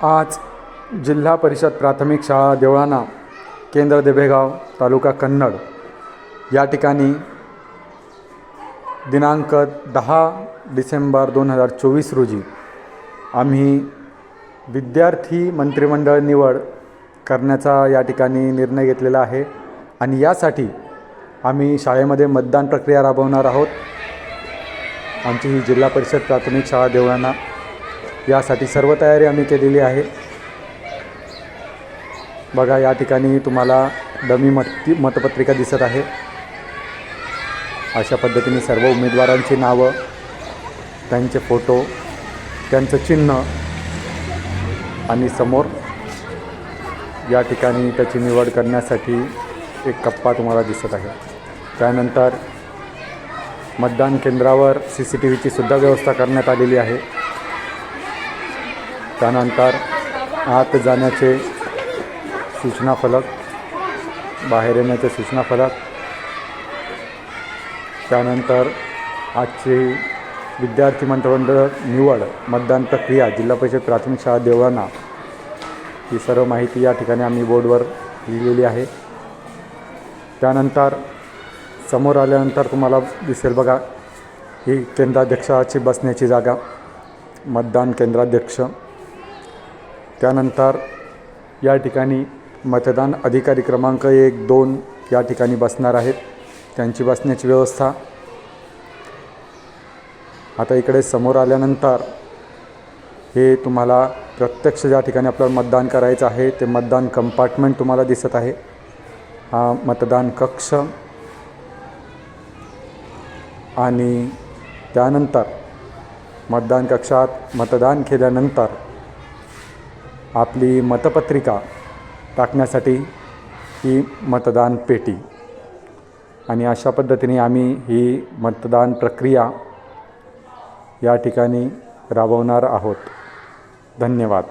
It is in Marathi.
आज जिल्हा परिषद प्राथमिक शाळा देवळाणा, केंद्र देबेगाव, तालुका कन्नड या ठिकाणी दिनांक 10 डिसेंबर 2024 रोजी आम्ही विद्यार्थी मंत्रिमंडळ निवड करण्याचा या ठिकाणी निर्णय घेतलेला आहे आणि यासाठी आम्ही शाळेमध्ये मतदान प्रक्रिया राबवणार आहोत। आमची ही जिल्हा परिषद प्राथमिक शाळा देवळाणा, यासाठी सर्व तयारी आम्ही केलेली आहे। बघा, या ठिकाणी तुम्हाला डमी मतपत्रिका दिसत आहे। अशा पद्धतीने सर्व उमेदवारांची नावं, त्यांचे फोटो, त्यांचं चिन्ह आणि समोर या ठिकाणी त्याची निवड करण्यासाठी एक कप्पा तुम्हाला दिसत आहे। त्यानंतर मतदान केंद्रावर CCTVची सुद्धा व्यवस्था करण्यात आलेली आहे। त्यानंतर आत जाण्याचे सूचना फलक, बाहेर येण्याचे सूचना फलक, त्यानंतर आजची विद्यार्थी मंत्रिमंडळ निवड मतदान प्रक्रिया जिल्हा परिषद प्राथमिक शाळा देवळाणा ही सर्व माहिती या ठिकाणी आम्ही बोर्डवर लिहिलेली आहे। त्यानंतर समोर आल्यानंतर तुम्हाला दिसेल बघा, ही केंद्राध्यक्षाची बसण्याची जागा, मतदान केंद्राध्यक्ष। त्यानंतर या ठिकाणी मतदान अधिकारी क्रमांक 1, 2 या ठिकाणी बसणार आहेत, त्यांची बसण्याची व्यवस्था। आता इकडे समोर आल्यानंतर हे तुम्हाला प्रत्यक्ष ज्या ठिकाणी आपल्याला मतदान करायचं आहे ते मतदान कंपार्टमेंट तुम्हाला दिसत आहे। हा मतदान कक्ष आणि त्यानंतर मतदान कक्षात मतदान केल्यानंतर आपली मतपत्रिका टाकण्यासाठी ही मतदान पेटी, आणि अशा पद्धतीने आम्ही ही मतदान प्रक्रिया या ठिकाणी राबवणार आहोत। धन्यवाद।